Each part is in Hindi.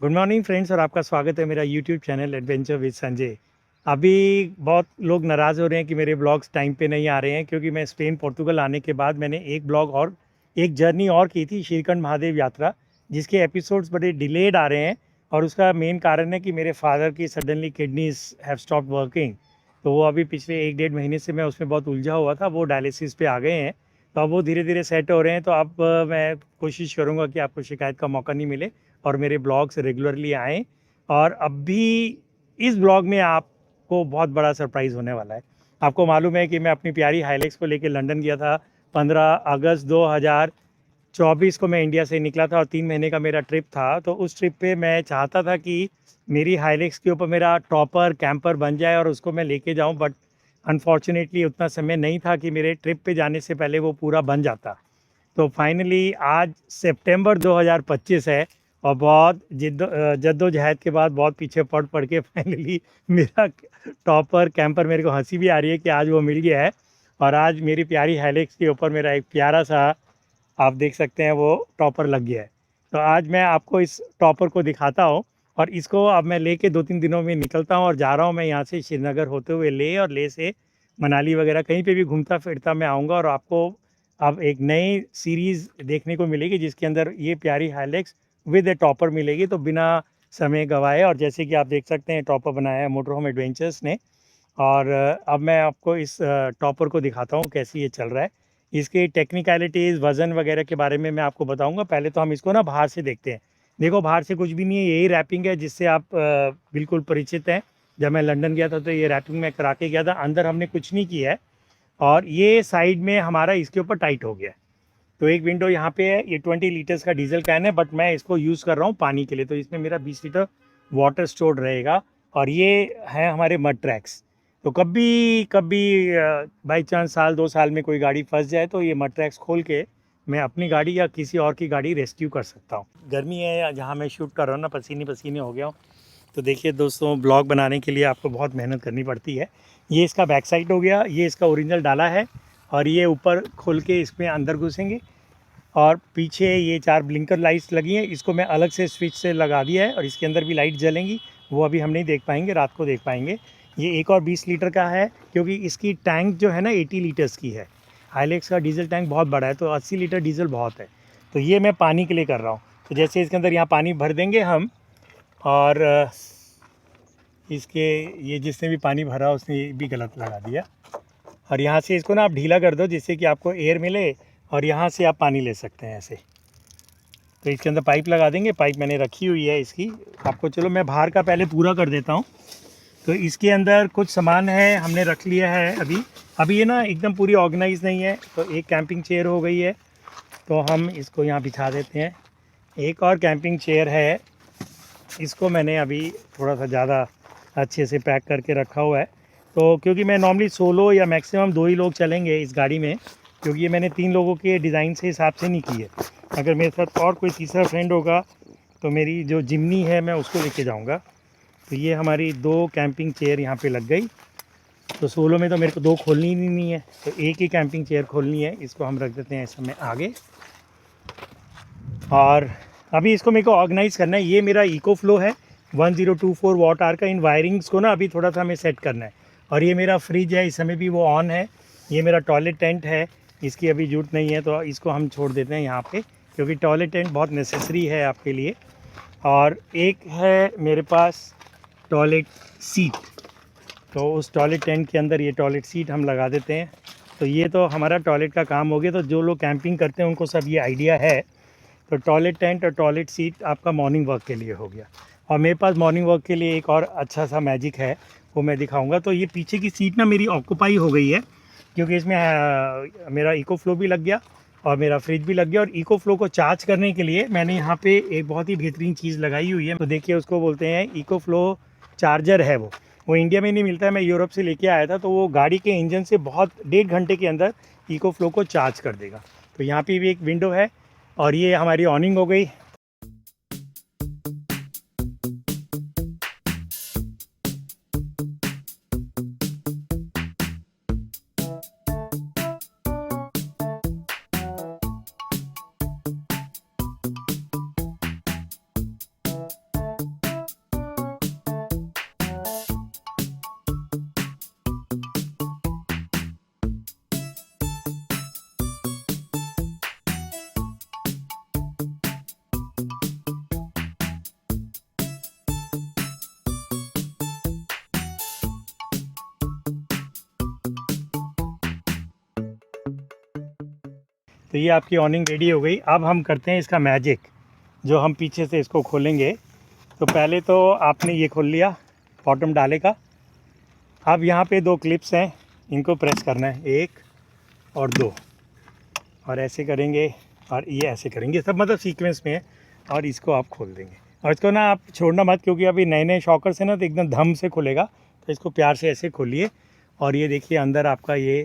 गुड मॉर्निंग फ्रेंड्स और आपका स्वागत है मेरा YouTube channel adventure with Sanjay. अभी बहुत लोग नाराज़ हो रहे हैं कि मेरे ब्लॉग्स टाइम पे नहीं आ रहे हैं, क्योंकि मैं स्पेन पोर्तुगल आने के बाद मैंने एक ब्लॉग और एक जर्नी और की थी, श्रीखंड महादेव यात्रा, जिसके एपिसोड्स बड़े डिलेड आ रहे हैं। और उसका मेन कारण है कि मेरे फादर की suddenly kidneys have stop working. तो वो अभी पिछले 1 डेढ़ महीने से मैं उसमें बहुत उलझा हुआ था, वो डायलिसिस पे आ गए हैं। तो अब वो धीरे धीरे सेट हो रहे हैं। तो अब मैं कोशिश करूँगा कि आपको शिकायत का मौका नहीं मिले और मेरे ब्लॉग्स रेगुलरली आएँ। और अब भी इस ब्लॉग में आपको बहुत बड़ा सरप्राइज़ होने वाला है। आपको मालूम है कि मैं अपनी प्यारी हाइलेक्स को लेके लंदन गया था। 15 अगस्त 2024 को मैं इंडिया से निकला था और 3 महीने का मेरा ट्रिप था। तो उस ट्रिप पे मैं चाहता था कि मेरी हाइलेक्स के ऊपर मेरा टॉपर कैंपर बन जाए और उसको मैं लेके जाऊं, बट अनफॉर्चुनेटली उतना समय नहीं था कि मेरे ट्रिप पे जाने से पहले वो पूरा बन जाता। तो फाइनली आज सितंबर 2025 है और बहुत जद्दोजहद के बाद बहुत पीछे पड़ पड़ के फाइनली मेरा टॉपर कैंपर, मेरे को हंसी भी आ रही है कि आज वो मिल गया है। और आज मेरी प्यारी हेलिक्स के ऊपर मेरा एक प्यारा सा, आप देख सकते हैं, वो टॉपर लग गया है। तो आज मैं आपको इस टॉपर को दिखाता हूँ और इसको अब मैं लेके 2-3 दिनों में निकलता हूँ और जा रहा हूँ मैं यहाँ से श्रीनगर होते हुए ले, और ले से मनाली वगैरह कहीं पे भी घूमता फिरता मैं आऊँगा। और आपको अब एक नई सीरीज़ देखने को मिलेगी जिसके अंदर ये प्यारी हाइलेक्स विद ए टॉपर मिलेगी। तो बिना समय गवाए, और जैसे कि आप देख सकते हैं टॉपर बनाया है मोटर होम एडवेंचर्स ने। और अब मैं आपको इस टॉपर को दिखाता हूँ कैसे ये चल रहा है। इसकी टेक्निकलिटीज़ वज़न वगैरह के बारे में मैं आपको बताऊँगा। पहले तो हम इसको ना बाहर से देखते हैं। देखो, बाहर से कुछ भी नहीं है, यही रैपिंग है जिससे आप बिल्कुल परिचित हैं। जब मैं लंदन गया था तो ये रैपिंग मैं करा के गया था, अंदर हमने कुछ नहीं किया है। और ये साइड में हमारा इसके ऊपर टाइट हो गया है। तो एक विंडो यहाँ पे है, ये 20 लीटर्स का डीजल कैन है, बट मैं इसको यूज़ कर रहा हूँ पानी के लिए। तो इसमें मेरा 20 लीटर वाटर स्टोर्ड रहेगा। और ये है हमारे मड ट्रैक्स। तो कभी कभी बाई चांस साल 2 साल में कोई गाड़ी फंस जाए तो ये मड ट्रैक्स खोल के मैं अपनी गाड़ी या किसी और की गाड़ी रेस्क्यू कर सकता हूँ। गर्मी है जहाँ मैं शूट कर रहा हूँ ना, पसीने पसीने हो गया हूँ। तो देखिए दोस्तों, ब्लॉग बनाने के लिए आपको बहुत मेहनत करनी पड़ती है। ये इसका बैक साइड हो गया, ये इसका ओरिजिनल डाला है। और ये ऊपर खोल के इसमें अंदर घुसेंगे। और पीछे ये 4 ब्लिंकर लाइट्स लगी हैं, इसको मैं अलग से स्विच से लगा दिया है और इसके अंदर भी लाइट जलेंगी। वो अभी हम नहीं देख पाएंगे, रात को देख पाएंगे। ये एक और 20 लीटर का है, क्योंकि इसकी टैंक जो है ना 80 लीटर्स की है। हाइलेक्स का डीजल टैंक बहुत बड़ा है, तो 80 लीटर डीजल बहुत है। तो ये मैं पानी के लिए कर रहा हूँ। तो जैसे इसके अंदर यहाँ पानी भर देंगे हम, और इसके ये जिसने भी पानी भरा उसने ये भी गलत लगा दिया। और यहाँ से इसको ना आप ढीला कर दो जिससे कि आपको एयर मिले, और यहाँ से आप पानी ले सकते हैं ऐसे। तो इसके अंदर पाइप लगा देंगे, पाइप मैंने रखी हुई है इसकी आपको। चलो मैं बाहर का पहले पूरा कर देता हूँ। तो इसके अंदर कुछ सामान है, हमने रख लिया है अभी। अभी ये ना एकदम पूरी ऑर्गेनाइज नहीं है। तो एक कैंपिंग चेयर हो गई है, तो हम इसको यहाँ बिछा देते हैं। एक और कैंपिंग चेयर है, इसको मैंने अभी थोड़ा सा ज़्यादा अच्छे से पैक करके रखा हुआ है। तो क्योंकि मैं नॉर्मली सोलो या मैक्सिमम 2 ही लोग चलेंगे इस गाड़ी में, क्योंकि ये मैंने 3 लोगों के डिज़ाइन से हिसाब से नहीं की है। अगर मेरे साथ और कोई तीसरा फ्रेंड होगा तो मेरी जो जिमनी है मैं उसको लेके जाऊंगा। तो ये हमारी 2 कैंपिंग चेयर यहाँ पे लग गई। तो सोलो में तो मेरे को 2 खोलनी ही नहीं है, तो एक ही कैंपिंग चेयर खोलनी है। इसको हम रख देते हैं इस समय आगे। और अभी इसको मेरे को ऑर्गेनाइज़ करना है। ये मेरा इको फ्लो है 1024 वाट आर का। इन वायरिंग्स को ना अभी थोड़ा सा हमें सेट करना है। और ये मेरा फ्रिज है, इस समय भी वो ऑन है। ये मेरा टॉयलेट टेंट है, इसकी अभी जरूरत नहीं है तो इसको हम छोड़ देते हैं यहाँ पे, क्योंकि टॉयलेट टेंट बहुत नेसेसरी है आपके लिए। और एक है मेरे पास टॉयलेट सीट, तो उस टॉयलेट टेंट के अंदर ये टॉयलेट सीट हम लगा देते हैं। तो ये तो हमारा टॉयलेट का काम हो गया। तो जो लोग कैंपिंग करते हैं उनको सब ये आइडिया है। तो टॉयलेट टेंट और टॉयलेट सीट आपका मॉर्निंग वॉक के लिए हो गया। और मेरे पास मॉर्निंग वॉक के लिए एक और अच्छा सा मैजिक है, वो मैं दिखाऊंगा। तो ये पीछे की सीट ना मेरी ऑक्यूपाई हो गई है, क्योंकि इसमें मेरा इको फ्लो भी लग गया और मेरा फ्रिज भी लग गया। और इको फ्लो को चार्ज करने के लिए मैंने यहाँ पे एक बहुत ही बेहतरीन चीज़ लगाई हुई है। तो देखिए, उसको बोलते हैं इको फ्लो चार्जर है। वो इंडिया में नहीं मिलता है, मैं यूरोप से लेके आया था। तो वो गाड़ी के इंजन से बहुत 1.5 घंटे के अंदर इको फ्लो को चार्ज कर देगा। तो यहाँ पे भी एक विंडो है और ये हमारी ऑनिंग हो गई। तो ये आपकी ऑनिंग रेडी हो गई। अब हम करते हैं इसका मैजिक, जो हम पीछे से इसको खोलेंगे। तो पहले तो आपने ये खोल लिया बॉटम डाले का। अब यहाँ पे 2 क्लिप्स हैं, इनको प्रेस करना है, 1 और 2, और ऐसे करेंगे और ये ऐसे करेंगे, सब मतलब सीक्वेंस में है। और इसको आप खोल देंगे, और इसको ना आप छोड़ना मत, क्योंकि अभी नए नए शॉकर्स हैं ना, तो एकदम धम से खुलेगा। तो इसको प्यार से ऐसे खोलिए, और ये देखिए अंदर आपका ये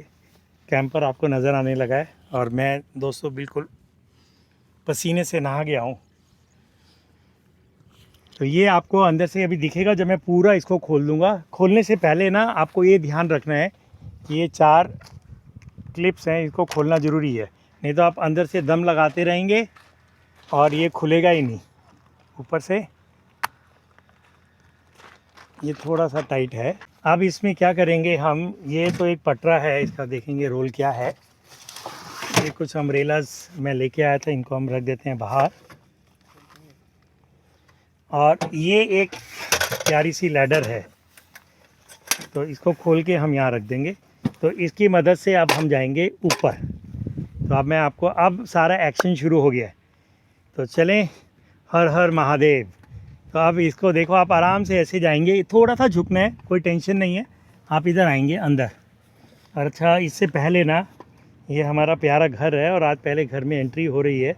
कैंपर आपको नज़र आने लगा है। और मैं दोस्तों बिल्कुल पसीने से नहा गया हूँ। तो ये आपको अंदर से अभी दिखेगा जब मैं पूरा इसको खोल दूँगा। खोलने से पहले ना आपको ये ध्यान रखना है कि ये 4 क्लिप्स हैं, इसको खोलना ज़रूरी है, नहीं तो आप अंदर से दम लगाते रहेंगे और ये खुलेगा ही नहीं। ऊपर से ये थोड़ा सा टाइट है। अब इसमें क्या करेंगे हम, ये तो एक पटरा है, इसका देखेंगे रोल क्या है। ये कुछ अम्ब्रेलाज मैं लेके आया था, इनको हम रख देते हैं बाहर। और ये एक प्यारी सी लैडर है, तो इसको खोल के हम यहाँ रख देंगे। तो इसकी मदद से अब हम जाएंगे ऊपर। तो अब मैं आपको, अब सारा एक्शन शुरू हो गया है, तो चलें, हर हर महादेव। तो अब इसको देखो, आप आराम से ऐसे जाएंगे, थोड़ा सा झुकना है, कोई टेंशन नहीं है। आप इधर आएंगे अंदर। और अच्छा, इससे पहले ना, ये हमारा प्यारा घर है और आज पहले घर में एंट्री हो रही है,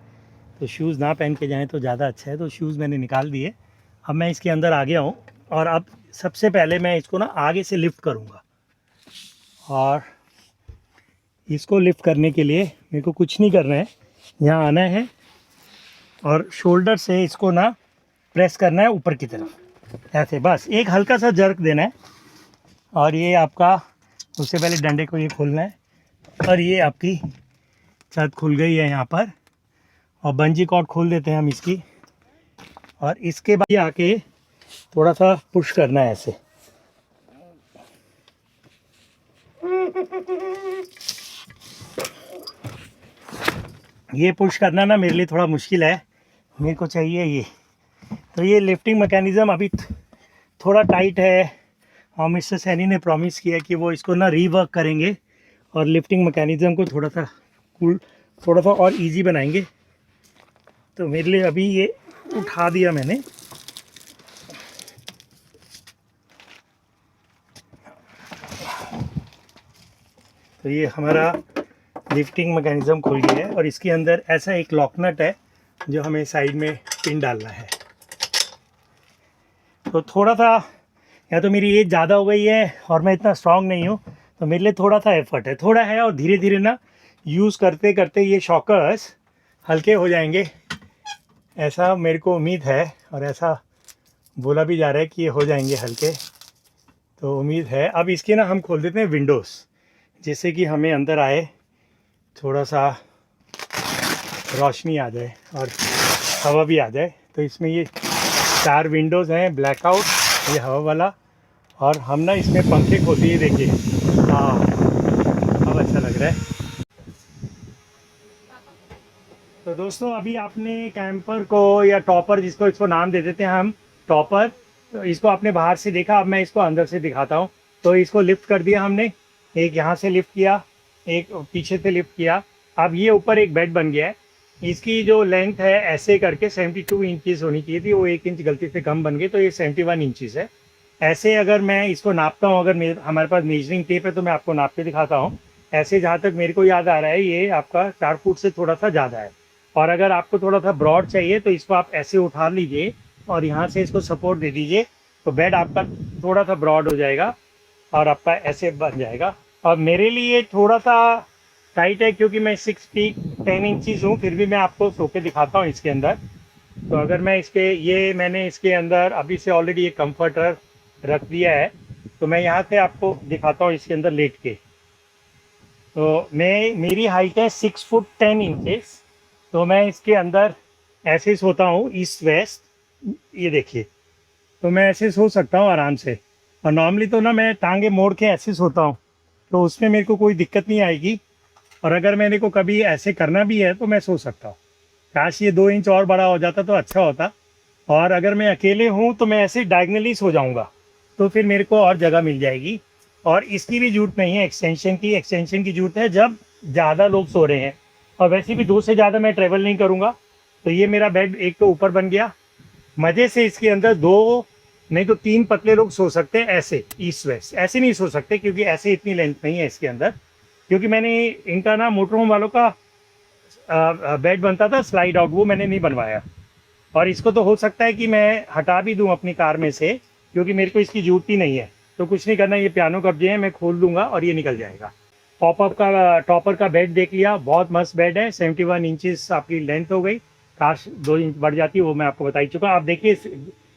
तो शूज़ ना पहन के जाएं तो ज़्यादा अच्छा है। तो शूज़ मैंने निकाल दिए। अब मैं इसके अंदर आ गया हूँ, और अब सबसे पहले मैं इसको ना आगे से लिफ्ट करूँगा। और इसको लिफ्ट करने के लिए मेरे को कुछ नहीं करना है, यहाँ आना है और शोल्डर से इसको ना प्रेस करना है ऊपर की तरफ, ऐसे बस एक हल्का सा जर्क देना है। और ये आपका, उससे पहले डंडे को ये खोलना है, और ये आपकी छत खुल गई है यहाँ पर। और बंजी कॉर्ड खोल देते हैं हम इसकी, और इसके बाद ये आके थोड़ा सा पुश करना है ऐसे। ये पुश करना ना मेरे लिए थोड़ा मुश्किल है, मेरे को चाहिए ये। तो ये लिफ्टिंग मैकेनिज़्म अभी थोड़ा टाइट है, और मिस्टर सैनी ने प्रॉमिस किया कि वो इसको ना रीवर्क करेंगे और लिफ्टिंग मैकेनिज़्म को थोड़ा सा और इजी बनाएंगे। तो मेरे लिए अभी ये उठा दिया मैंने। तो ये हमारा लिफ्टिंग मैकेनिज़्म खुल गया है, और इसके अंदर ऐसा एक लॉक नट है जो हमें साइड में पिन डालना है। तो थोड़ा सा, या तो मेरी एज ज़्यादा हो गई है और मैं इतना स्ट्रांग नहीं हूँ, तो मेरे लिए थोड़ा सा एफर्ट है, थोड़ा है। और धीरे धीरे ना यूज़ करते करते ये शॉकर्स हल्के हो जाएंगे, ऐसा मेरे को उम्मीद है, और ऐसा बोला भी जा रहा है कि ये हो जाएंगे हल्के, तो उम्मीद है। अब इसके ना हम खोल देते हैं विंडोज़, जिससे कि हमें अंदर आए थोड़ा सा रोशनी आ जाए और हवा भी आ जाए। तो इसमें ये 4 विंडोज़ हैं, ब्लैकआउट, ये हवा वाला, और हम ना इसमें पंखे खोल दिए, देखिए। हाँ, अब अच्छा लग रहा है। तो दोस्तों, अभी आपने कैंपर को, या टॉपर जिसको, इसको नाम दे देते हैं हम टॉपर, तो इसको आपने बाहर से देखा। अब मैं इसको अंदर से दिखाता हूँ। तो इसको लिफ्ट कर दिया हमने, एक यहाँ से लिफ्ट किया, एक पीछे से लिफ्ट किया। अब ये ऊपर एक बेड बन गया है। इसकी जो लेंथ है ऐसे करके 72 इंचज़ होनी चाहिए थी, वो 1 इंच गलती से कम बन गई, तो ये 71 इंचज़ है। ऐसे अगर मैं इसको नापता हूँ, अगर हमारे पास मेजरिंग टेप है तो मैं आपको नाप के दिखाता हूँ। ऐसे जहाँ तक मेरे को याद आ रहा है, ये आपका 4 फुट से थोड़ा सा ज़्यादा है। और अगर आपको थोड़ा सा ब्रॉड चाहिए तो इसको आप ऐसे उठा लीजिए और यहाँ से इसको सपोर्ट दे दीजिए, तो बेड आपका थोड़ा सा ब्रॉड हो जाएगा और आपका ऐसे बन जाएगा। और मेरे लिए थोड़ा सा टाइट है, क्योंकि मैं 6 फीट 10 इंचज़ हूँ, फिर भी मैं आपको सो के दिखाता हूँ इसके अंदर। तो अगर मैं मैंने इसके अंदर अभी से ऑलरेडी एक कंफर्टर रख दिया है, तो मैं यहाँ से आपको दिखाता हूँ इसके अंदर लेट के। तो मेरी हाइट है 6 फुट 10 इंचज़, तो मैं इसके अंदर ऐसे सोता हूँ, ईस्ट वेस्ट, ये देखिए। तो मैं ऐसे सो सकता हूँ आराम से। और नॉर्मली तो ना मैं टांगे मोड़ के ऐसे सोता हूँ, तो उसमें मेरे को कोई दिक्कत नहीं आएगी। और अगर मेरे को कभी ऐसे करना भी है तो मैं सो सकता हूँ। काश ये 2 इंच और बड़ा हो जाता तो अच्छा होता। और अगर मैं अकेले हूँ तो मैं ऐसे डायगनली सो जाऊँगा, तो फिर मेरे को और जगह मिल जाएगी। और इसकी भी ज़रूरत नहीं है एक्सटेंशन की। एक्सटेंशन की ज़रूरत है जब ज़्यादा लोग सो रहे हैं, और वैसे भी 2 से ज़्यादा मैं ट्रैवल नहीं करूँगा। तो ये मेरा बेड एक तो ऊपर बन गया। मज़े से इसके अंदर 2 नहीं तो 3 पतले लोग सो सकते हैं ऐसे ईस्ट वेस्ट। ऐसे नहीं सो सकते क्योंकि ऐसे इतनी लेंथ नहीं है इसके अंदर, क्योंकि मैंने इनका ना मोटर होम वालों का बेड बनता था स्लाइड आउट, वो मैंने नहीं बनवाया। और इसको तो हो सकता है कि मैं हटा भी दूं अपनी कार में से, क्योंकि मेरे को इसकी जरूरत ही नहीं है। तो कुछ नहीं करना, ये पियानो कब्जे हैं, मैं खोल दूंगा और ये निकल जाएगा। पॉपअप का टॉपर का बेड देख लिया, बहुत मस्त बेड है। 71 इंचेस आपकी लेंथ हो गई, काश 2 इंच बढ़ जाती है, वो मैं आपको बता ही चुका। आप देखिए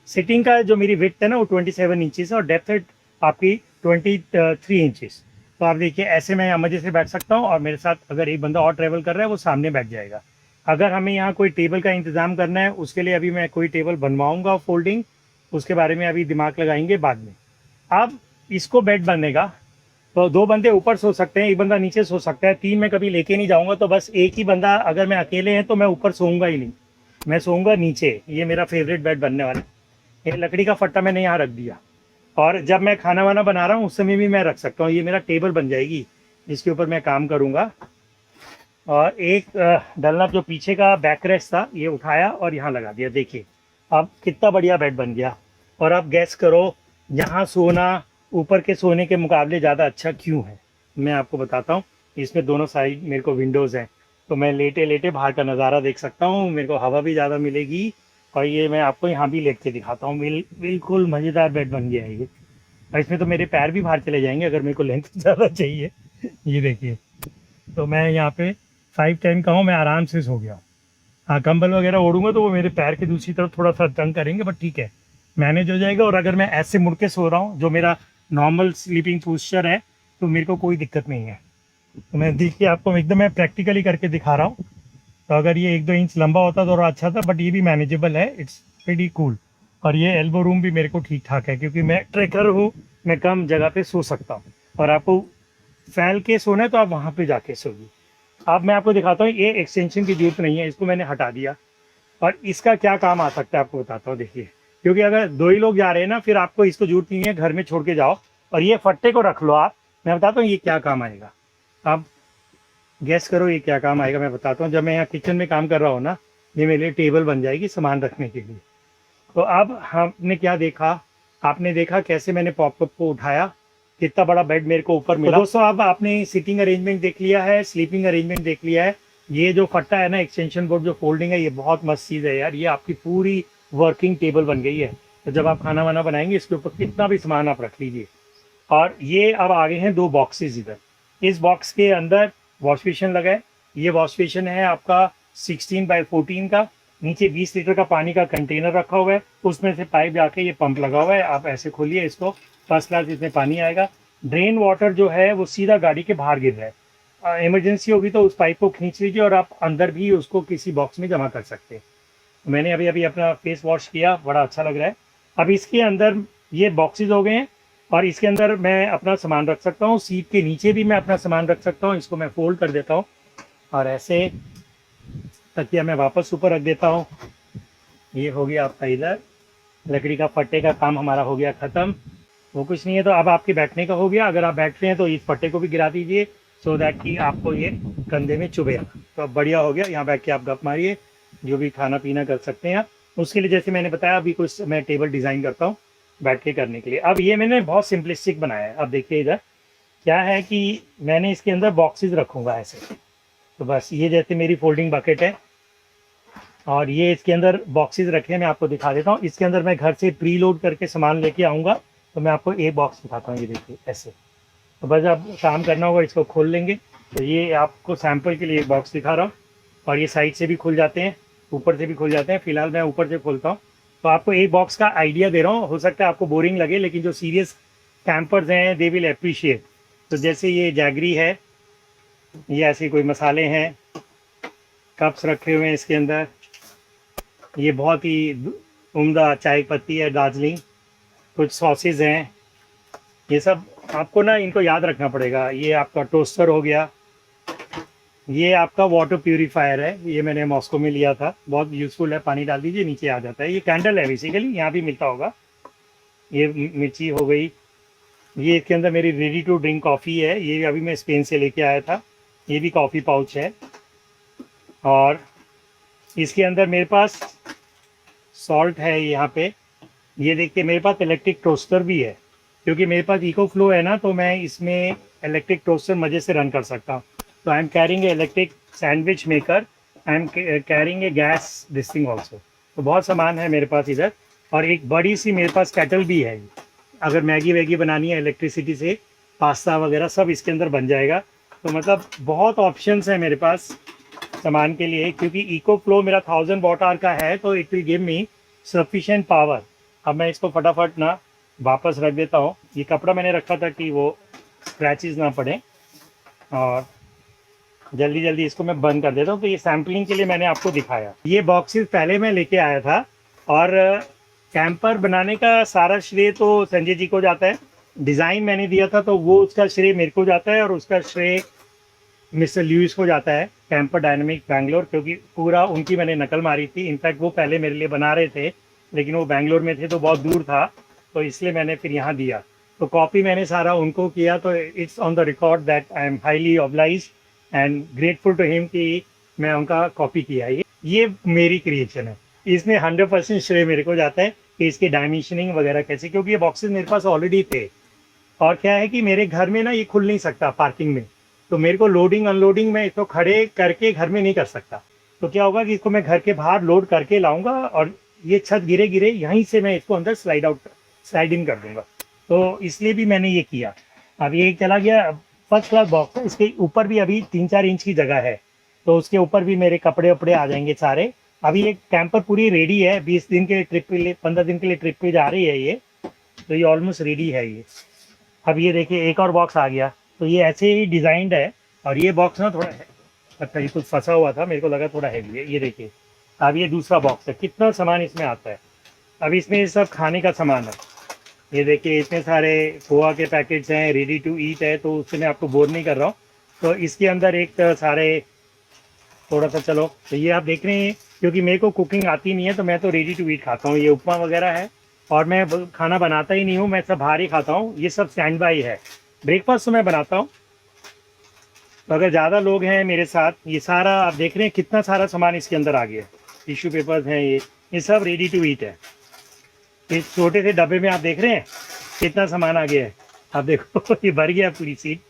सिटिंग का जो मेरी विड्थ है ना वो 27 इंचेस है और डेप्थ है आपकी 23 इंचेस। तो आप देखिए ऐसे मैं यहाँ मजे से बैठ सकता हूँ, और मेरे साथ अगर एक बंदा और ट्रैवल कर रहा है वो सामने बैठ जाएगा। अगर हमें यहाँ कोई टेबल का इंतज़ाम करना है, उसके लिए अभी मैं कोई टेबल बनवाऊंगा फोल्डिंग, उसके बारे में अभी दिमाग लगाएंगे बाद में। अब इसको बेड बनेगा तो 2 बंदे ऊपर सो सकते हैं, एक बंदा नीचे सो सकता है। 3 मैं कभी लेके नहीं जाऊंगा, तो बस एक ही बंदा, अगर मैं अकेले हैं तो मैं ऊपर सोऊंगा ही नहीं, मैं सोऊंगा नीचे। ये मेरा फेवरेट बेड बनने वाला है। ये लकड़ी का फट्टा मैंने यहाँ रख दिया, और जब मैं खाना वाना बना रहा हूँ उस समय भी मैं रख सकता हूँ। ये मेरा टेबल बन जाएगी, जिसके ऊपर मैं काम करूँगा। और एक डलनप जो पीछे का बैक रेस्ट था, ये उठाया और यहाँ लगा दिया। देखिए अब कितना बढ़िया बेड बन गया। और अब गैस करो यहाँ सोना ऊपर के सोने के मुकाबले ज़्यादा अच्छा क्यों है, मैं आपको बताता हूँ। इसमें दोनों साइड मेरे को विंडोज़ हैं, तो मैं लेटे लेटे बाहर का नज़ारा देख सकता हूँ, मेरे को हवा भी ज़्यादा मिलेगी। और ये मैं आपको यहाँ भी लेट के दिखाता हूँ। बिल्कुल मज़ेदार बेड बन गया है ये। और इसमें तो मेरे पैर भी बाहर चले जाएंगे अगर मेरे को लेंथ ज़्यादा चाहिए। ये देखिए, तो मैं यहाँ पे 5-10 का हूँ, मैं आराम से सो गया। हाँ, कंबल वगैरह ओढ़ूंगा तो वो मेरे पैर के दूसरी तरफ थोड़ा सा तंग करेंगे, बट ठीक है, मैनेज हो जाएगा। और अगर मैं ऐसे मुड़ के सो रहा हूँ, जो मेरा नॉर्मल स्लीपिंग पोस्चर है, तो मेरे को कोई दिक्कत नहीं है। तो मैं देखिए आपको एकदम मैं प्रैक्टिकली करके दिखा रहा हूँ। तो अगर ये 1-2 इंच लंबा होता तो और अच्छा था, बट ये भी मैनेजेबल है, इट्स प्रीटी कूल। और ये एल्बो रूम भी मेरे को ठीक ठाक है, क्योंकि मैं ट्रेकर हूँ, मैं कम जगह पे सो सकता हूँ। और आपको फैल के सोना है तो आप वहाँ पे जाके सोइए। अब मैं आपको दिखाता हूँ, ये एक्सटेंशन की जरूरत नहीं है, इसको मैंने हटा दिया। और इसका क्या काम आ सकता है आपको बताता हूँ, देखिए। क्योंकि अगर 2 ही लोग जा रहे हैं ना, फिर आपको इसको जरूरत नहीं है, घर में छोड़ के जाओ। और ये फट्टे को रख लो आप, मैं बताता हूँ ये क्या काम आएगा। आप गैस करो ये क्या काम आएगा, मैं बताता हूँ। जब मैं यहाँ किचन में काम कर रहा हूँ ना, ये मेरे लिए टेबल बन जाएगी सामान रखने के लिए। तो अब हमने क्या देखा, आपने देखा कैसे मैंने पॉपअप को उठाया, कितना बड़ा बेड मेरे को ऊपर मिला। तो दोस्तों अब आपने सीटिंग अरेंजमेंट देख लिया है, स्लीपिंग अरेंजमेंट देख लिया है। ये जो फट्टा है ना, एक्सटेंशन बोर्ड जो फोल्डिंग है, ये बहुत मस्त चीज़ है यार। ये आपकी पूरी वर्किंग टेबल बन गई है। तो जब आप खाना वाना बनाएंगे, इसके ऊपर कितना भी सामान आप रख लीजिए। और ये अब आगे हैं 2 बॉक्सेस इधर। इस बॉक्स के अंदर वॉश बेसिन लगा है। ये वॉश बेसिन है आपका 16x14 का। नीचे 20 लीटर का पानी का कंटेनर रखा हुआ है, उसमें से पाइप जाके ये पंप लगा हुआ है। आप ऐसे खोलिए इसको, फर्स्ट क्लास इसमें पानी आएगा। ड्रेन वाटर जो है वो सीधा गाड़ी के बाहर गिर रहा है। इमरजेंसी होगी तो उस पाइप को खींच लीजिए और आप अंदर भी उसको किसी बॉक्स में जमा कर सकते हैं। मैंने अभी अभी अपना फेस वॉश किया, बड़ा अच्छा लग रहा है। अब इसके अंदर ये बॉक्सेस हो गए हैं, और इसके अंदर मैं अपना सामान रख सकता हूँ। सीट के नीचे भी मैं अपना सामान रख सकता हूँ। इसको मैं फोल्ड कर देता हूँ और ऐसे तकिया मैं वापस ऊपर रख देता हूँ। ये हो गया आपका इधर लकड़ी का फट्टे का काम हमारा हो गया ख़त्म। वो कुछ नहीं है, तो अब आपके बैठने का हो गया। अगर आप बैठते हैं तो इस फट्टे को भी गिरा दीजिए, सो दैट कि आपको ये कंधे में चुभेगा। तो अब बढ़िया हो गया, यहाँ बैठ के आप गप मारिए, जो भी खाना पीना कर सकते हैं। उसके लिए जैसे मैंने बताया, अभी कुछ मैं टेबल डिज़ाइन करता हूँ बैठ के करने के लिए। अब ये मैंने बहुत सिंपलिस्टिक बनाया है। अब देखिए इधर क्या है कि मैंने इसके अंदर बॉक्सेस रखूँगा ऐसे। तो बस ये जैसे मेरी फोल्डिंग बकेट है, और ये इसके अंदर बॉक्सेस रखे हैं, मैं आपको दिखा देता हूँ। इसके अंदर मैं घर से प्री लोड करके सामान लेके आऊँगा, तो मैं आपको एक बॉक्स दिखाता हूँ। ये देखिए ऐसे, तो बस अब काम करना होगा, इसको खोल लेंगे। तो ये आपको सैंपल के लिए एक बॉक्स दिखा रहा हूँ, और ये साइड से भी खुल जाते हैं, ऊपर से भी खुल जाते हैं। फिलहाल मैं ऊपर से खोलता हूँ, तो आपको एक बॉक्स का आइडिया दे रहा हूँ। हो सकता है आपको बोरिंग लगे, लेकिन जो सीरियस कैंपर्स हैं दे विल अप्रिशिएट। तो जैसे ये जैगरी है, ये ऐसे कोई मसाले हैं, कप्स रखे हुए हैं इसके अंदर। ये बहुत ही उम्दा चाय पत्ती है, दार्जिलिंग। कुछ सॉसेज हैं, ये सब आपको ना इनको याद रखना पड़ेगा। ये आपका टोस्टर हो गया। ये आपका वाटर प्यूरीफायर है, ये मैंने मॉस्को में लिया था, बहुत यूज़फुल है। पानी डाल दीजिए, नीचे आ जाता है। ये कैंडल है बेसिकली, यहाँ भी मिलता होगा। ये मिर्ची हो गई। ये इसके अंदर मेरी रेडी टू ड्रिंक कॉफ़ी है, ये अभी मैं स्पेन से लेके आया था। ये भी कॉफ़ी पाउच है। और इसके अंदर मेरे पास सॉल्ट है यहाँ पे। ये देखिए मेरे पास इलेक्ट्रिक टोस्टर भी है, क्योंकि मेरे पास इको फ्लो है ना, तो मैं इसमें इलेक्ट्रिक टोस्टर मज़े से रन कर सकता हूँ। तो I am carrying a electric sandwich maker, I am carrying a gas this thing also. तो बहुत सामान है मेरे पास इधर। और एक बड़ी सी मेरे पास केटल भी है, अगर मैगी वैगी बनानी है इलेक्ट्रिसिटी से, पास्ता वगैरह सब इसके अंदर बन जाएगा। तो मतलब बहुत ऑप्शंस हैं मेरे पास सामान के लिए, क्योंकि इको फ्लो मेरा 1000 वॉट आवर का है, तो it will give me sufficient power. अब मैं इसको फटाफट ना वापस रख देता हूँ। ये कपड़ा मैंने रखा था कि वो स्क्रैचेस ना पड़े, और जल्दी जल्दी इसको मैं बंद कर देता हूँ। तो ये सैम्पलिंग के लिए मैंने आपको दिखाया। ये बॉक्सेस पहले मैं लेके आया था, और कैंपर बनाने का सारा श्रेय तो संजय जी को जाता है। डिज़ाइन मैंने दिया था तो वो उसका श्रेय मेरे को जाता है, और उसका श्रेय मिस्टर ल्यूइस को जाता है, कैंपर डायनामिक बैंगलोर, क्योंकि पूरा उनकी मैंने नकल मारी थी। इनफैक्ट वो पहले मेरे लिए बना रहे थे, लेकिन वो बैंगलोर में थे तो बहुत दूर था, तो इसलिए मैंने फिर यहाँ दिया। तो कॉपी मैंने सारा उनको किया। तो it's on the record that I am highly obliged and grateful to him कि मैं उनका कॉपी किया। ये मेरी क्रिएशन है, इसमें 100% श्रेय मेरे को जाता है कि इसकी डायमेंशनिंग वगैरह कैसे, क्योंकि ये बॉक्सेस मेरे पास ऑलरेडी थे। और क्या है कि मेरे घर में ना ये खुल नहीं सकता पार्किंग में, तो मेरे को लोडिंग अनलोडिंग में इसको खड़े करके घर में नहीं कर सकता। तो क्या होगा कि इसको मैं घर के बाहर लोड करके लाऊंगा, और ये छत गिरे गिरे यहीं से मैं इसको अंदर स्लाइड इन कर दूंगा। तो इसलिए भी मैंने ये किया। अब ये चला गया, फर्स्ट क्लास बॉक्स है। इसके ऊपर भी अभी 3-4 इंच की जगह है, तो उसके ऊपर भी मेरे कपड़े वपड़े आ जाएंगे सारे। अभी ये कैंपर पूरी रेडी है, 20 दिन के ट्रिप के लिए, 15 दिन के लिए ट्रिप पे जा रही है ये, तो ये ऑलमोस्ट रेडी है ये। अब ये देखिए एक और बॉक्स आ गया। तो ये ऐसे ही डिज़ाइंड है, और ये बॉक्स ना थोड़ा है, अच्छा ये कुछ फंसा हुआ था, मेरे को लगा थोड़ा हैवी है। ये देखिए अब ये दूसरा बॉक्स है, कितना सामान इसमें आता है। अब इसमें ये सब खाने का सामान है। ये देखिए इतने सारे पोहा के पैकेट्स हैं, रेडी टू ईट है, तो उससे मैं आपको बोर नहीं कर रहा हूँ। तो इसके अंदर एक सारे थोड़ा सा, चलो तो ये आप देख रहे हैं, क्योंकि मेरे को कुकिंग आती नहीं है, तो मैं तो रेडी टू ईट खाता हूँ। ये उपमा वगैरह है, और मैं खाना बनाता ही नहीं हूँ, मैं सब बाहर ही खाता हूँ। ये सब स्टैंड बाई है। ब्रेकफास्ट तो मैं बनाता हूँ, तो अगर ज़्यादा लोग हैं मेरे साथ, ये सारा आप देख रहे हैं कितना सारा सामान इसके अंदर आ गया है। टिश्यू पेपर्स हैं, ये सब रेडी टू ईट है। इस छोटे से डब्बे में आप देख रहे हैं कितना सामान आ गया है। आप देखो ये भर गया पूरी सीट।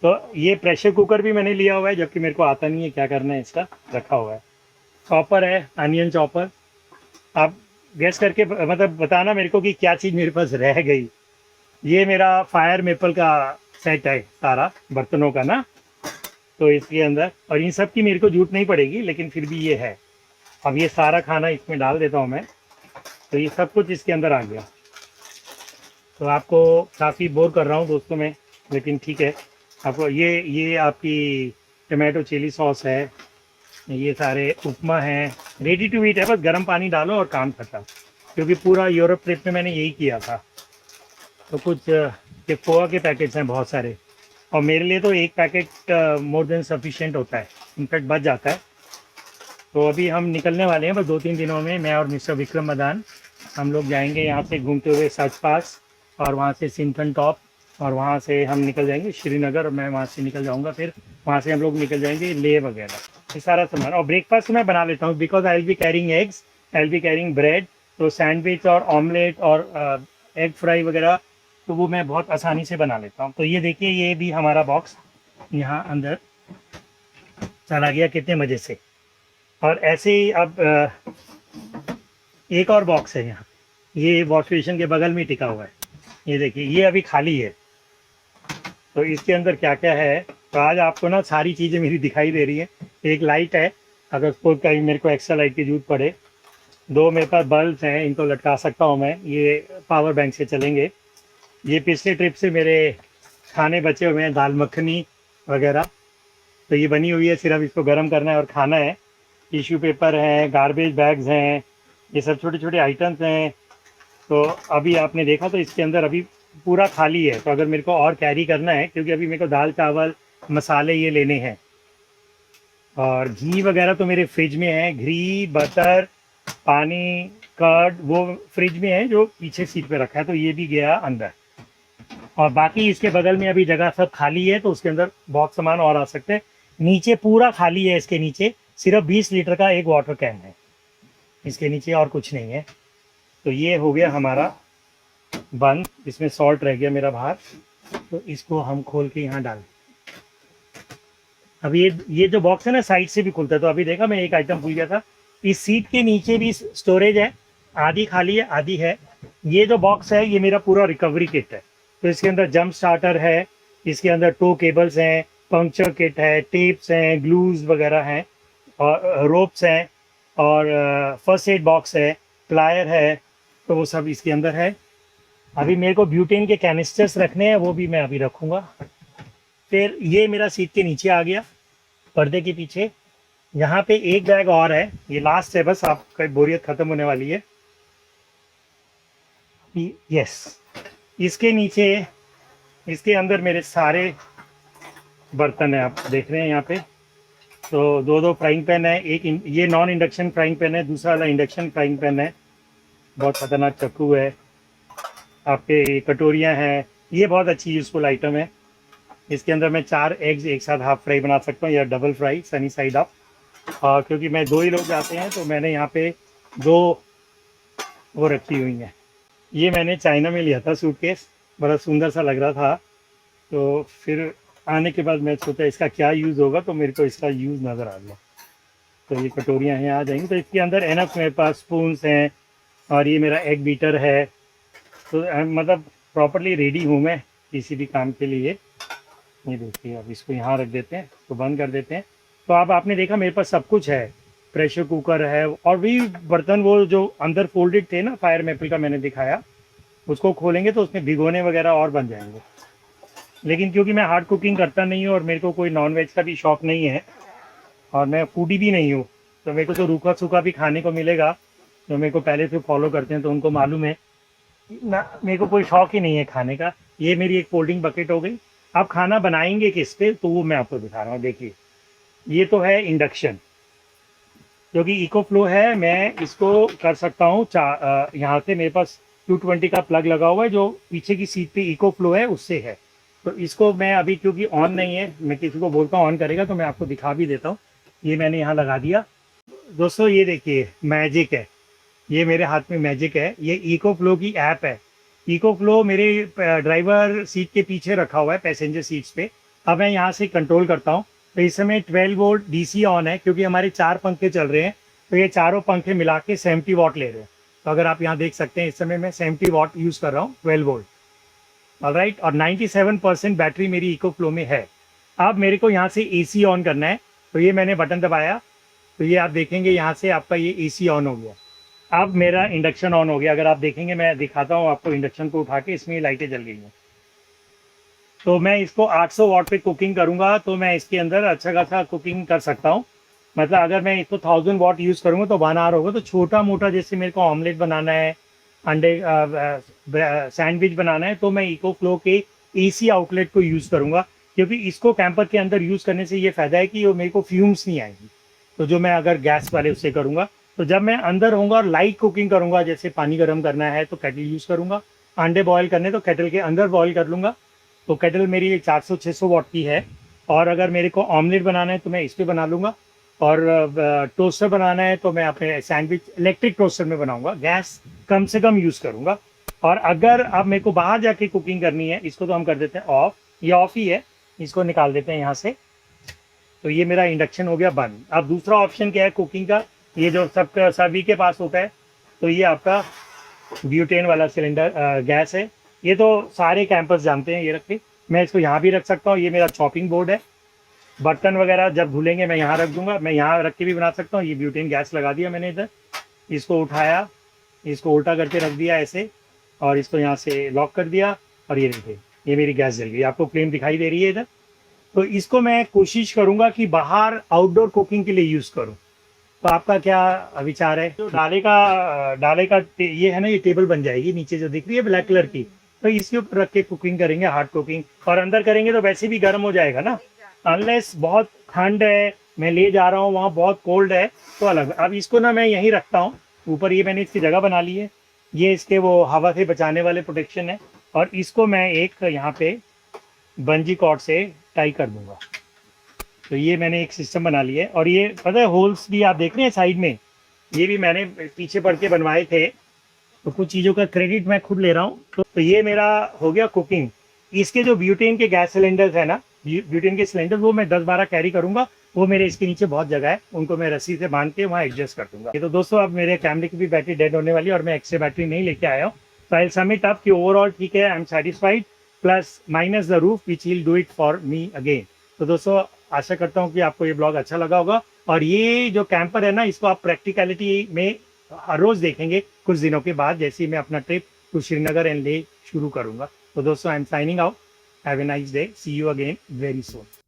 तो ये प्रेशर कुकर भी मैंने लिया हुआ है, जबकि मेरे को आता नहीं है क्या करना है इसका, रखा हुआ है। चॉपर है, अनियन चॉपर। आप गैस करके मतलब बताना मेरे को कि क्या चीज़ मेरे पास रह गई। ये मेरा फायर मेपल का सेट है सारा बर्तनों का ना, तो इसके अंदर, और इन सब की मेरे को जरूरत नहीं पड़ेगी, लेकिन फिर भी ये है। अब ये सारा खाना इसमें डाल देता हूँ मैं, तो ये सब कुछ इसके अंदर आ गया। तो आपको काफ़ी बोर कर रहा हूँ दोस्तों में, लेकिन ठीक है। आपको ये आपकी टमाटो चिली सॉस है, ये सारे उपमा हैं, रेडी टू ईट है, बस गर्म पानी डालो और काम खत्म। क्योंकि पूरा यूरोप ट्रिप में मैंने यही किया था। तो कुछ ये पोहा के पैकेट्स हैं बहुत सारे, और मेरे लिए तो एक पैकेट मोर देन सफिशिएंट होता है, इनफैक्ट बच जाता है। तो अभी हम निकलने वाले हैं बस 2-3 दिनों में, मैं और मिस्टर विक्रम मदान हम लोग जाएंगे यहाँ से घूमते हुए सच पास, और वहाँ से सिंथन टॉप, और वहाँ से हम निकल जाएंगे श्रीनगर, और मैं वहाँ से निकल जाऊँगा, फिर वहाँ से हम लोग निकल जाएंगे लेह वगैरह, ये सारा सामान। और ब्रेकफास्ट मैं बना लेता हूँ, because I will be carrying eggs, I will be carrying bread. तो सैंडविच और ऑमलेट और एग फ्राई वगैरह तो वो मैं बहुत आसानी से बना लेता हूँ। तो ये देखिए ये भी हमारा बॉक्स यहाँ अंदर चला गया कितने मज़े से। और ऐसे ही अब एक और बॉक्स है यहाँ, ये वॉश बेसिन के बगल में टिका हुआ है। ये देखिए ये अभी खाली है। तो इसके अंदर क्या क्या है, तो आज आपको ना सारी चीज़ें मेरी दिखाई दे रही है। एक लाइट है, अगर सपोज कहीं मेरे को एक्स्ट्रा लाइट की जरूरत पड़े। 2 मेरे पास बल्ब हैं, इनको लटका सकता हूँ मैं, ये पावर बैंक से चलेंगे। ये पिछले ट्रिप से मेरे खाने बचे हुए हैं, दाल मखनी वगैरह, तो ये बनी हुई है, सिर्फ इसको गर्म करना है और खाना है। टिश्यू पेपर हैं, गार्बेज बैग्स हैं, ये सब छोटे छोटे आइटम्स हैं। तो अभी आपने देखा तो इसके अंदर अभी पूरा खाली है। तो अगर मेरे को और कैरी करना है, क्योंकि अभी मेरे को दाल चावल मसाले ये लेने हैं, और घी वगैरह तो मेरे फ्रिज में है, घी बटर पानी कर्ड वो फ्रिज में है जो पीछे सीट पे रखा है, तो ये भी गया अंदर। और बाकी इसके बगल में अभी जगह सब खाली है, तो उसके अंदर बहुत सामान और आ सकते हैं। नीचे पूरा खाली है, इसके नीचे सिर्फ 20 लीटर का एक वाटर कैन है, इसके नीचे और कुछ नहीं है। तो ये हो गया हमारा बंद, इसमें सॉल्ट रह गया मेरा बाहर, तो इसको हम खोल के यहाँ डाल। अब ये जो बॉक्स है ना साइड से भी खुलता है, तो अभी देखा मैं एक आइटम भूल गया था। इस सीट के नीचे भी स्टोरेज है, आधी खाली है आधी है। ये जो बॉक्स है ये मेरा पूरा रिकवरी किट है। तो इसके अंदर जंप स्टार्टर है, इसके अंदर टो केबल्स हैं, पंक्चर किट है, टेप्स हैं, ग्लूज वगैरह हैं, और रोप्स हैं, और फर्स्ट एड बॉक्स है, प्लायर है, तो वो सब इसके अंदर है। अभी मेरे को ब्यूटेन के कैनिस्टर्स रखने हैं, वो भी मैं अभी रखूँगा। फिर ये मेरा सीट के नीचे आ गया, पर्दे के पीछे। यहाँ पे एक बैग और है, ये लास्ट है, बस आपका बोरियत ख़त्म होने वाली है। यस, इसके नीचे, इसके अंदर मेरे सारे बर्तन है, आप देख रहे हैं यहाँ पे। तो दो फ्राइंग पैन है, एक ये नॉन इंडक्शन फ्राइंग पैन है, दूसरा वाला इंडक्शन फ्राइंग पैन है। बहुत ख़तरनाक चाकू है। आपके कटोरियाँ हैं, ये बहुत अच्छी यूज़फुल आइटम है। इसके अंदर मैं 4 एग्स एक साथ हाफ फ्राई बना सकता हूँ या double fry sunny side up. क्योंकि मैं 2 ही लोग जाते हैं, तो मैंने यहाँ पे 2 वो रखी हुई हैं। ये मैंने चाइना में लिया था सूटकेस, बड़ा सुंदर सा लग रहा था। तो फिर आने के बाद मैं सोचा इसका क्या यूज़ होगा, तो मेरे को इसका यूज़ नज़र आ गया। तो ये कटोरियाँ हैं, आ जाएंगी। तो इसके अंदर एनफ मेरे पास स्पून्स हैं, और ये मेरा एग बीटर है। तो मतलब प्रॉपरली रेडी हूँ मैं किसी भी काम के लिए। ये देखिए, अब इसको यहाँ रख देते हैं, तो बंद कर देते हैं। तो अब आपने देखा मेरे पास सब कुछ है, प्रेशर कुकर है, और भी बर्तन वो जो अंदर फोल्डेड थे ना फायर मैपल का मैंने दिखाया, उसको खोलेंगे तो उसमें भिगोने वगैरह और बन जाएंगे। लेकिन क्योंकि मैं हार्ड कुकिंग करता नहीं हूँ और मेरे को कोई नॉन वेज का भी शौक नहीं है, और मैं फूडी भी नहीं हूँ, तो मेरे को तो रूखा सूखा भी खाने को मिलेगा। तो मेरे को पहले से फॉलो करते हैं तो उनको मालूम है ना, मेरे को कोई शौक ही नहीं है खाने का। ये मेरी एक फोल्डिंग बकेट हो गई। आप खाना बनाएंगे किस पे, तो वो मैं आपको दिखा रहा हूँ। देखिए, ये तो है इंडक्शन, जो कि इको फ्लो है। मैं इसको कर सकता हूँ यहाँ से मेरे पास 220 का प्लग लगा हुआ है, जो पीछे की सीट पे इको फ्लो है उससे है। तो इसको मैं अभी, क्योंकि ऑन नहीं है, मैं किसी को बोलता हूँ ऑन करेगा, तो मैं आपको दिखा भी देता हूँ। ये मैंने यहाँ लगा दिया। दोस्तों ये देखिए, मैजिक है, ये मेरे हाथ में मैजिक है। ये इको फ्लो की ऐप है। इको फ्लो मेरे ड्राइवर सीट के पीछे रखा हुआ है, पैसेंजर सीट्स पे। अब मैं यहाँ से कंट्रोल करता हूँ। तो इस समय 12 वोल्ट डीसी ऑन है, क्योंकि हमारे 4 पंखे चल रहे हैं। तो ये चारों पंखे मिला के 70 वाट ले रहे हैं। तो अगर आप यहाँ देख सकते हैं, इस समय मैं 70 वाट यूज़ कर रहा हूँ, 12 वोल्ट। ऑलराइट, और 97% बैटरी मेरी इको फ्लो में है। अब मेरे को यहाँ से AC ऑन करना है, तो ये मैंने बटन दबाया, तो ये आप देखेंगे यहाँ से आपका ये AC ऑन हो गया। अब मेरा इंडक्शन ऑन हो गया। अगर आप देखेंगे, मैं दिखाता हूँ आपको इंडक्शन को उठा के, इसमें लाइटें जल गई हैं। तो मैं इसको 800 वाट पे कुकिंग करूँगा, तो मैं इसके अंदर अच्छा खासा कुकिंग कर सकता हूँ। मतलब अगर मैं इसको 1000 वाट यूज़ करूँगा तो 1 आवर होगा। तो छोटा मोटा जैसे मेरे को ऑमलेट बनाना है, अंडे सैंडविच बनाना है, तो मैं इको फ्लो के AC आउटलेट को यूज़ करूँगा। क्योंकि इसको कैंपर के अंदर यूज़ करने से ये फ़ायदा है कि वो मेरे को फ्यूम्स नहीं आएंगी। तो जो मैं अगर गैस वाले उससे करूँगा, तो जब मैं अंदर होऊंगा और लाइट कुकिंग करूँगा, जैसे पानी गर्म करना है तो केटल यूज़ करूँगा, अंडे बॉयल करने तो केटल के अंदर बॉयल कर लूँगा। तो केटल मेरी 400-600 वाट की है। और अगर मेरे को ऑमलेट बनाना है तो मैं इस पर बना लूँगा। और टोस्टर बनाना है तो मैं अपने सैंडविच इलेक्ट्रिक टोस्टर में बनाऊँगा, गैस कम से कम यूज़ करूँगा। और अगर अब मेरे को बाहर जाके कुकिंग करनी है, इसको तो हम कर देते हैं ऑफ, ये ऑफ ही है, इसको निकाल देते हैं यहाँ से। तो ये मेरा इंडक्शन हो गया बंद। अब दूसरा ऑप्शन क्या है कुकिंग का, ये जो सभी के पास होता है, तो ये आपका ब्यूटेन वाला सिलेंडर गैस है। ये तो सारे कैंपर्स जानते हैं। ये रख के मैं इसको यहाँ भी रख सकता हूँ। ये मेरा चॉपिंग बोर्ड है, बर्तन वगैरह जब धुलेंगे मैं यहाँ रख दूंगा। मैं यहाँ रख के भी बना सकता हूँ। ये ब्यूटेन गैस लगा दिया मैंने इधर, इसको उठाया, इसको उल्टा करके रख दिया ऐसे, और इसको यहाँ से लॉक कर दिया। और ये देखिए, ये मेरी गैस जल गई, आपको फ्लेम दिखाई दे रही है इधर। तो इसको मैं कोशिश करूँगा कि बाहर आउटडोर कुकिंग के लिए यूज़ करूँ। तो आपका क्या विचार है? जो डाले का ये है ना, ये टेबल बन जाएगी नीचे जो दिख रही है ब्लैक कलर की, तो इसके ऊपर रख के कुकिंग करेंगे, हार्ड कुकिंग। और अंदर करेंगे तो वैसे भी गर्म हो जाएगा ना, अनलेस बहुत ठंड है, मैं ले जा रहा हूँ वहाँ बहुत कोल्ड है, तो अलग। अब इसको ना मैं यहीं रखता हूँ ऊपर, ये मैंने इसकी जगह बना ली है। ये इसके वो हवा से बचाने वाले प्रोटेक्शन है। और इसको मैं एक यहाँ पे बंजी कॉर्ड से टाई कर दूंगा। तो ये मैंने एक सिस्टम बना लिया है, और ये पता है होल्स भी आप देख रहे हैं साइड में, ये भी मैंने पीछे पढ़ के बनवाए थे, तो कुछ चीज़ों का क्रेडिट मैं खुद ले रहा हूँ। तो ये मेरा हो गया कुकिंग। इसके जो ब्यूटेन के गैस सिलेंडर्स है ना, ब्यूटेन के सिलेंडर, वो मैं 10-12 कैरी करूंगा, वो मेरे इसके नीचे बहुत जगह है, उनको मैं रस्सी से बांध के वहाँ एडजस्ट कर दूंगा। ये तो दोस्तों अब मेरे कैमरे की भी बैटरी डेड होने वाली है, और मैं एक्स्ट्रा बैटरी नहीं लेके आया हूँ। तो आई सम इट अप कि ओवरऑल ठीक है, I am satisfied, plus minus the roof which will do it for me again. तो दोस्तों आशा करता हूँ कि आपको ये ब्लॉग अच्छा लगा होगा, और ये जो कैंपर है ना, इसको आप प्रैक्टिकलिटी में हर रोज देखेंगे कुछ दिनों के बाद, जैसे ही मैं अपना ट्रिप टू श्रीनगर एंड ले शुरू करूंगा। तो दोस्तों I am signing out, have a nice day, see you again very soon.